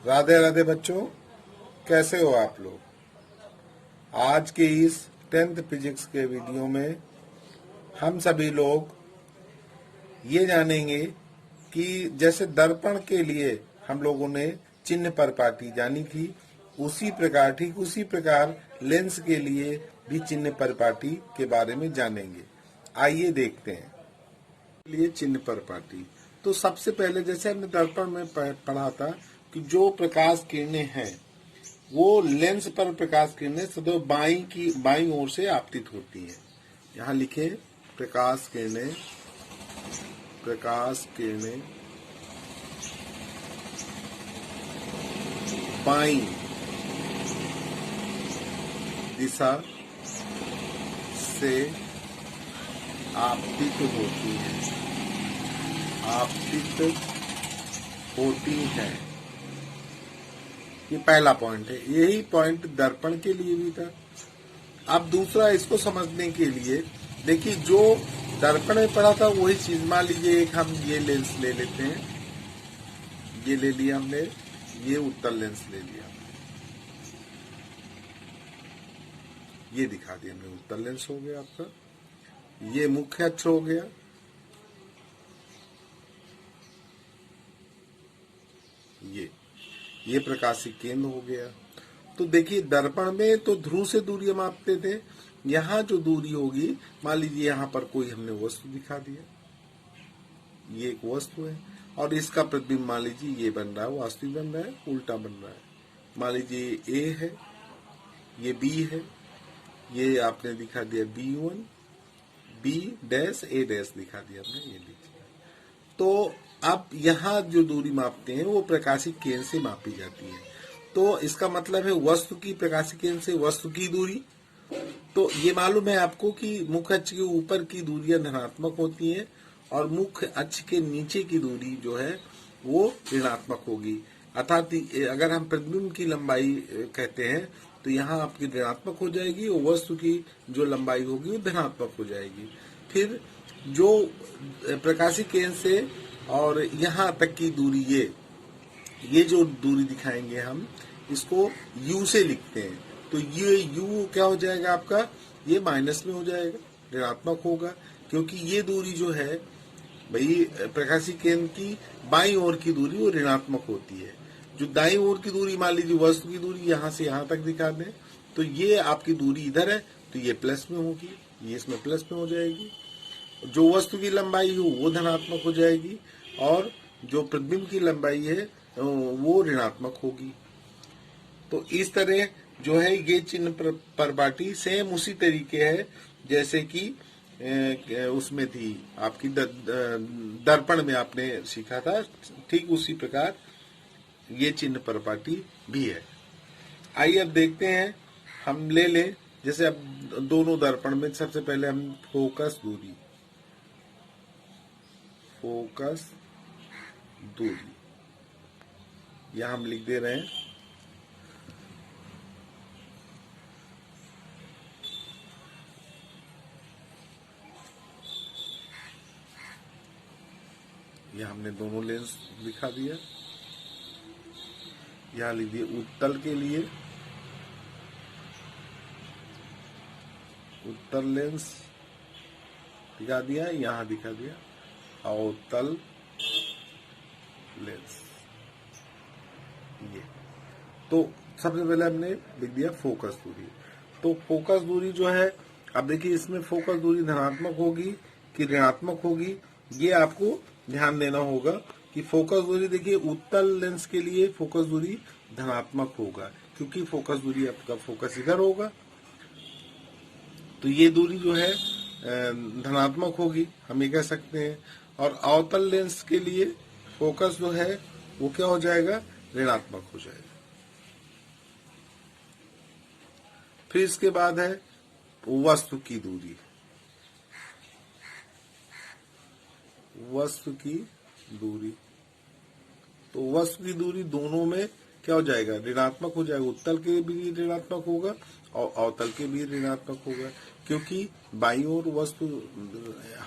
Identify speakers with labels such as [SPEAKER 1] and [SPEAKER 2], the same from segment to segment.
[SPEAKER 1] राधे राधे बच्चों, कैसे हो आप लोग। आज के इस 10th फिजिक्स के वीडियो में हम सभी लोग ये जानेंगे कि जैसे दर्पण के लिए हम लोगों ने चिन्ह परिपाटी जानी थी, ठीक उसी प्रकार लेंस के लिए भी चिन्ह परिपाटी के बारे में जानेंगे। आइए देखते हैं। लिए चिन्ह परिपाटी, तो सबसे पहले जैसे हमने दर्पण में पढ़ा था कि जो प्रकाश किरणें हैं वो लेंस पर प्रकाश किरणें सदैव बाईं ओर से आपतित होती हैं। यहाँ लिखे प्रकाश किरणें बाईं दिशा से आपतित होती हैं। ये पहला पॉइंट है। यही पॉइंट दर्पण के लिए भी था। अब दूसरा, इसको समझने के लिए देखिए, जो दर्पण में पड़ा था वही चीज, मान लीजिए एक हम ये लेंस ले लेते हैं, ये ले लिया हमने, ये उत्तल लेंस ले लिया, ये दिखा दिया हमने, उत्तल लेंस हो गया आपका, ये मुख्य अक्ष हो गया, ये प्रकाशिक केंद्र हो गया। तो देखिए, दर्पण में तो ध्रुव से दूरी मापते थे। यहाँ जो दूरी होगी, मान लीजिए यहाँ पर कोई हमने वस्तु दिखा दिया, ये एक वस्तु है और इसका प्रतिबिंब मान लीजिए ये बन रहा है, वास्तविक बन रहा है, उल्टा बन रहा है। मान लीजिए ए है, ये बी है, ये आपने दिखा दिया B1, B dash A dash दिखा दिया आपने, ये लीजिए। तो अब यहाँ जो दूरी मापते हैं वो प्रकाशिक केंद्र से मापी जाती है। तो इसका मतलब है वस्तु की प्रकाशिक केंद्र से वस्तु की दूरी। तो ये मालूम है आपको कि मुख्य अक्ष के ऊपर की दूरियां धनात्मक होती हैं और मुख्य अक्ष के नीचे की दूरी जो है वो ऋणात्मक होगी। अर्थात अगर हम प्रतिबिंब की लंबाई कहते हैं तो यहाँ आपकी ऋणात्मक हो जाएगी और वस्तु की जो लंबाई होगी वो धनात्मक हो जाएगी। फिर जो प्रकाशिक केंद्र से और यहाँ तक की दूरी, ये जो दूरी दिखाएंगे हम, इसको U से लिखते हैं। तो ये U क्या हो जाएगा आपका, ये माइनस में हो जाएगा, ऋणात्मक होगा, क्योंकि ये दूरी जो है भाई प्रकाशिक केंद्र की बाईं ओर की दूरी वो ऋणात्मक होती है। जो दाईं ओर की दूरी, मान लीजिए वस्तु की दूरी यहाँ से यहाँ तक दिखा दें, तो ये आपकी दूरी इधर है, तो ये प्लस में होगी, ये इसमें प्लस में हो जाएगी। जो वस्तु की लंबाई हो वो धनात्मक हो जाएगी और जो प्रतिबिंब की लंबाई है वो ऋणात्मक होगी। तो इस तरह जो है ये चिन्ह परिपाटी सेम उसी तरीके है जैसे कि उसमें थी आपकी दर्पण में आपने सीखा था, ठीक उसी प्रकार ये चिन्ह परिपाटी भी है। आइए अब देखते हैं, हम ले लें जैसे अब दोनों दर्पण में सबसे पहले हम फोकस दूरी यहां हम लिख दे रहे हैं, यह हमने दोनों लेंस दिखा दिया। यहां लीजिए उत्तल के लिए उत्तल लेंस दिखा दिया, यहां दिखा दिया अवतल लेंस। ये तो सबसे पहले हमने लिख दिया फोकस दूरी। तो फोकस दूरी जो है, अब देखिए इसमें फोकस दूरी धनात्मक होगी कि ऋणात्मक होगी, ये आपको ध्यान देना होगा कि फोकस दूरी, देखिए उत्तल लेंस के लिए फोकस दूरी धनात्मक होगा क्योंकि फोकस दूरी आपका फोकस इधर होगा, तो ये दूरी जो है धनात्मक होगी, हम ये कह सकते हैं। और अवतल लेंस के लिए फोकस जो है वो क्या हो जाएगा, ऋणात्मक हो जाएगा। फिर इसके बाद है वस्तु की दूरी। तो वस्तु की दूरी दोनों में क्या हो जाएगा, ऋणात्मक हो जाएगा। उत्तल के भी ऋणात्मक होगा और अवतल के भी ऋणात्मक होगा, क्योंकि बाईं ओर वस्तु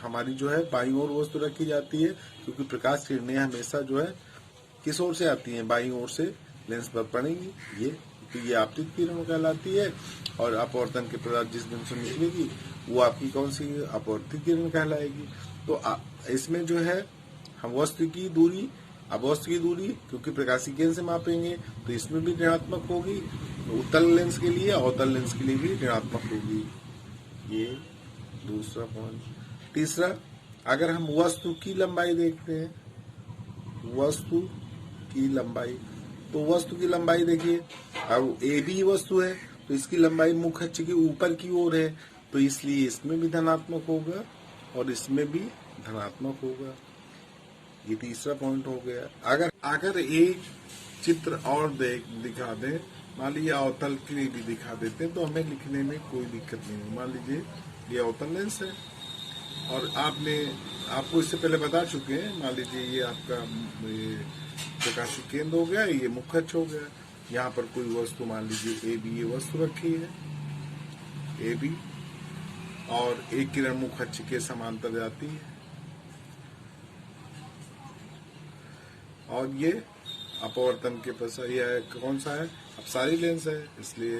[SPEAKER 1] हमारी जो है बाईं ओर वस्तु रखी जाती है, क्योंकि प्रकाश किरणें हमेशा जो है किस ओर से आती हैं, बाईं ओर से लेंस पर पड़ेंगी ये, तो ये आपतित किरण कहलाती है। और अपवर्तन के पदार्थ जिस बिंदु से निकलेगी वो आपकी कौन सी अपवर्तित किरण कहलाएगी। तो इसमें जो है हम वस्तु की दूरी, वस्तु की दूरी क्योंकि प्रकाशीय केंद्र से मापेंगे तो इसमें भी ऋणात्मक होगी, उत्तल लेंस के लिए, अवतल लेंस के लिए भी ऋणात्मक होगी। ये दूसरा पॉइंट। तीसरा, अगर हम वस्तु की लंबाई देखते हैं, वस्तु की लंबाई, तो वस्तु की लंबाई देखिए, अब ए बी वस्तु है तो इसकी लंबाई मुख्य अक्ष के ऊपर की ओर है, तो इसलिए इसमें भी धनात्मक होगा और इसमें भी धनात्मक होगा। ये तीसरा पॉइंट हो गया। अगर एक चित्र और दिखा दें, मान लीजिए अवतल के लिए भी दिखा देते हैं तो हमें लिखने में कोई दिक्कत नहीं है। मान लीजिए ये अवतल लेंस है और आपको इससे पहले बता चुके हैं, मान लीजिए ये आपका प्रकाशीय केंद्र हो गया, ये मुख्य अक्ष हो गया। यहाँ पर कोई वस्तु मान लीजिए ए बी, ये वस्तु रखी है ए बी, और एक किरण मुख्य अक्ष के समांतर जाती है और ये अपवर्तन के पश्चात यह कौन सा है, अपसारी लेंस है, इसलिए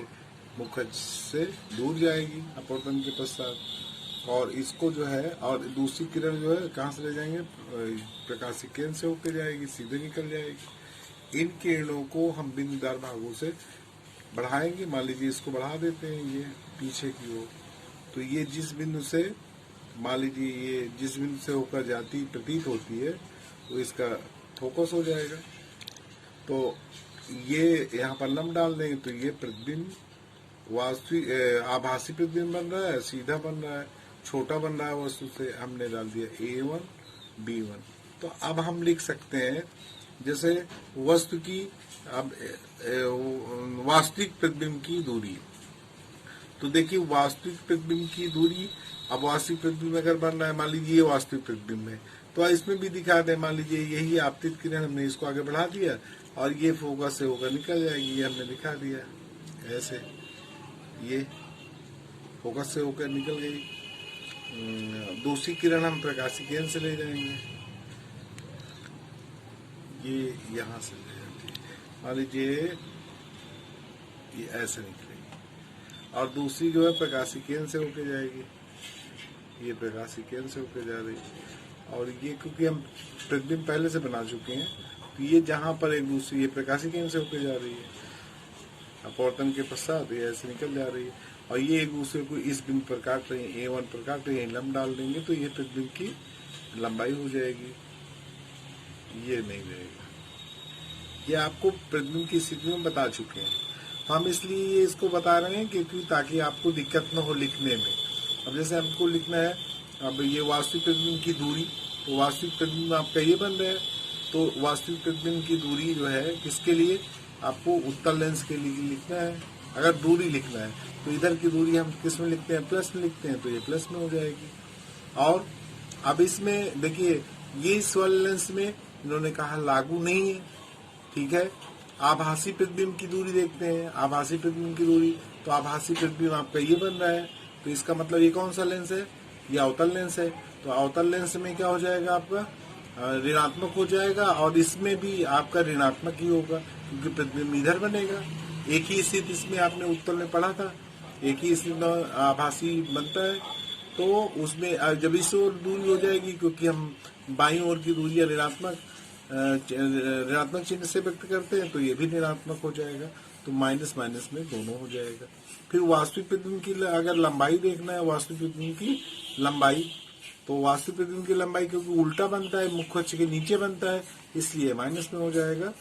[SPEAKER 1] मुख्य अक्ष से दूर जाएगी अपवर्तन के पश्चात। और इसको जो है, और दूसरी किरण जो है कहाँ से ले जाएंगे, प्रकाशीय केंद्र से होकर जाएगी, सीधे निकल जाएगी। इन किरणों को हम बिंदुदार भागों से बढ़ाएंगे। मान लीजिए इसको बढ़ा देते हैं ये पीछे की ओर, तो ये जिस बिंदु से, मान लीजिए ये जिस बिंदु से होकर जाती प्रतीत होती है तो इसका फोकस हो जाएगा। तो ये यहाँ पर लंब डाल देंगे तो ये प्रतिबिंब वास्तविक आभासी प्रतिबिंब बन रहा है, सीधा बन रहा है, छोटा बन रहा है वस्तु से, हमने डाल दिया A1 B1। तो अब हम लिख सकते हैं जैसे वस्तु की अब वास्तविक प्रतिबिंब की दूरी, तो देखिए वास्तविक प्रतिबिंब की दूरी, अब वास्तविक प्रतिबिंब अगर बन रहा है, मान लीजिए ये वास्तविक प्रतिबिंब है तो इसमें भी दिखा दें, मान लीजिए यही आपतित किरण, हमने इसको आगे बढ़ा दिया और ये फोकस से होकर निकल जाएगी, ये हमने दिखा दिया ऐसे, ये फोकस से होकर निकल गई। दूसरी किरण हम प्रकाशीय केंद्र से ले जाएंगे, ये यहाँ से ले जाती है, मान लीजिए ये ऐसे निकलेगी, और दूसरी जो है प्रकाशीय केंद्र से होकर जाएगी, ये प्रकाशीय केंद्र से होकर जा रही है। और ये क्योंकि हम प्रतिबिंब पहले से बना चुके हैं तो ये जहाँ पर एक दूसरी, ये प्रकाशीय केंद्र से होकर जा रही है, अपवर्तन के पश्चात ये ऐसे निकल जा रही है, और ये एक दूसरे को इस बिंदु पर काट रही है, A1 पर काट रही है, लंब डाल देंगे तो ये प्रतिबिंब की लंबाई हो जाएगी, ये नहीं रहेगा। ये आपको प्रतिबिंब की स्थिति में बता चुके हैं, तो हम इसलिए इसको बता रहे हैं क्योंकि ताकि आपको दिक्कत न हो लिखने में। अब जैसे हमको लिखना है, अब ये वास्तविक प्रतिबिंब की दूरी, तो वास्तविक प्रतिबिंब आपका ये बन रहा है, तो वास्तविक प्रतिबिंब की दूरी जो है किसके लिए, आपको उत्तल लेंस के लिए लिखना है। अगर दूरी लिखना है तो इधर की दूरी हम किस में लिखते हैं, प्लस में लिखते हैं, तो ये प्लस में हो जाएगी। और अब इसमें देखिए ये इस वाले लेंस में इन्होंने कहा लागू नहीं है, ठीक है। आभासी प्रतिबिंब की दूरी देखते हैं, आभासी प्रतिबिंब की दूरी, तो आभासी प्रतिबिंब आपका ये बन रहा है, तो इसका मतलब ये कौन सा लेंस है, ये अवतल लेंस है। तो अवतल लेंस में क्या हो जाएगा, आपका ऋणात्मक हो जाएगा, और इसमें भी आपका ऋणात्मक ही होगा क्योंकि प्रतिबिंब इधर बनेगा। एक ही स्थिति इसमें आपने उत्तल में पढ़ा था, एक ही स्थिति आभासी बनता है, तो उसमें जब इस ओर दूरी हो जाएगी, क्योंकि हम बाईं ओर की दूरी ऋणात्मक चिन्ह से व्यक्त करते हैं, तो ये भी ऋणात्मक हो जाएगा, तो माइनस माइनस में दोनों हो जाएगा। फिर वास्तविक प्रतिबिंब की अगर लंबाई देखना है, वास्तविक प्रतिबिंब की लंबाई, तो वास्तविक प्रतिबिंब की लंबाई क्योंकि उल्टा बनता है, मुख्य अक्ष के नीचे बनता है, इसलिए माइनस में हो जाएगा,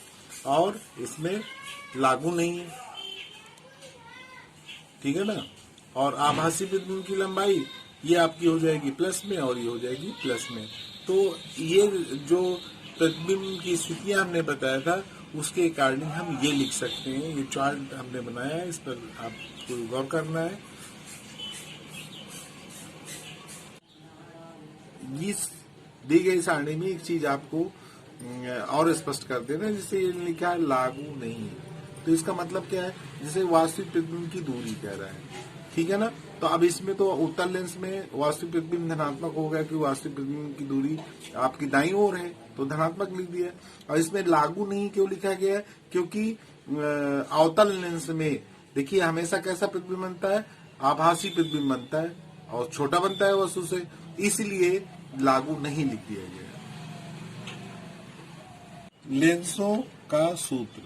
[SPEAKER 1] और इसमें लागू नहीं है, ठीक है ना। और आभासी प्रतिबिंब की लंबाई ये आपकी हो जाएगी प्लस में, और ये हो जाएगी प्लस में। तो ये जो प्रतिबिंब की स्थितियां हमने बताया था उसके अकॉर्डिंग हम ये लिख सकते हैं। ये चार्ट हमने बनाया है, इस पर आपको गौर करना है। इस दी गई सारणी में एक चीज आपको और स्पष्ट कर देना, जिससे ये लिखा है लागू नहीं है, तो इसका मतलब क्या है, जैसे वास्तविक प्रतिबिंब की दूरी कह रहा है, ठीक है ना। तो अब इसमें तो उत्तल लेंस में वास्तविक प्रतिबिंब धनात्मक हो गया, क्योंकि वास्तविक प्रतिबिंब की दूरी आपकी दाईं ओर है तो धनात्मक लिख दिया। और इसमें लागू नहीं क्यों लिखा गया है, क्योंकि अवतल लेंस में देखिए हमेशा कैसा प्रतिबिंब बनता है, आभासी प्रतिबिंब बनता है और छोटा बनता है वस्तु से, इसलिए लागू नहीं लिख दिया गया। लेंसों का सूत्र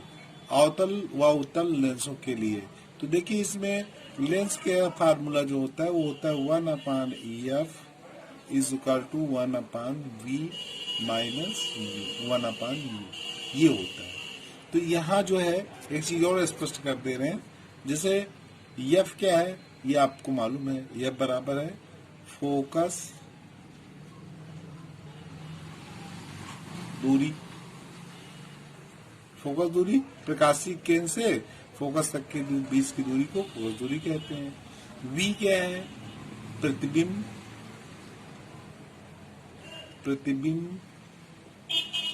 [SPEAKER 1] अवतल व उत्तल लेंसों के लिए, तो देखिए इसमें लेंस का फार्मूला जो होता है वो होता है 1/EF is equal to 1/V minus 1/U, ये होता है। तो यहाँ जो है एक चीज और स्पष्ट कर दे रहे हैं, जैसे F क्या है ये आपको मालूम है, F बराबर है फोकस दूरी, फोकस दूरी प्रकाशीय केंद्र से फोकस तक के बीच की दूरी को फोकस दूरी कहते हैं। V क्या है, प्रतिबिंब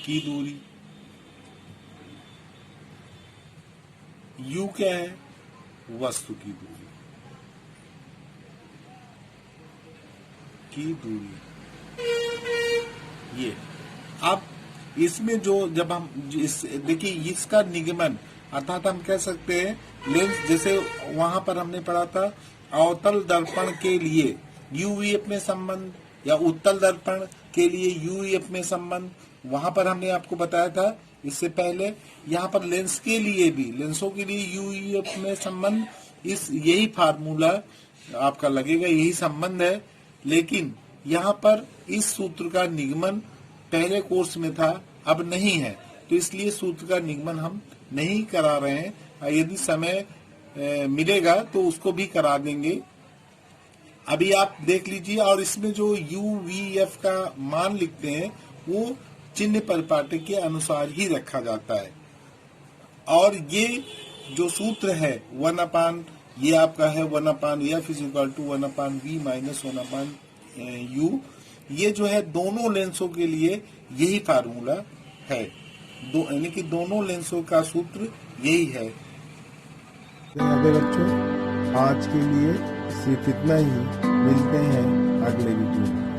[SPEAKER 1] की दूरी। U क्या है, वस्तु की दूरी ये। अब इसमें जो जब हम देखिए इसका निगमन, अर्थात हम कह सकते हैं लेंस, जैसे वहां पर हमने पढ़ा था अवतल दर्पण के लिए यूवीएफ में संबंध या उत्तल दर्पण के लिए यूवीएफ में संबंध, वहां पर हमने आपको बताया था इससे पहले। यहाँ पर लेंस के लिए भी, लेंसों के लिए यूवीएफ में संबंध, यही फार्मूला आपका लगेगा, यही संबंध है। लेकिन यहाँ पर इस सूत्र का निगमन पहले कोर्स में था, अब नहीं है, तो इसलिए सूत्र का निगमन हम नहीं करा रहे हैं। यदि समय मिलेगा तो उसको भी करा देंगे। अभी आप देख लीजिए, और इसमें जो UVF का मान लिखते हैं वो चिन्ह परिपाटी के अनुसार ही रखा जाता है। और ये जो सूत्र है ये आपका है 1/F is equal to 1/V minus 1/U, ये जो है दोनों लेंसों के लिए यही फार्मूला है, यानी कि दोनों लेंसों का सूत्र यही है।
[SPEAKER 2] अगर बच्चों आज के लिए सिर्फ इतना ही, मिलते हैं अगले वीडियो में।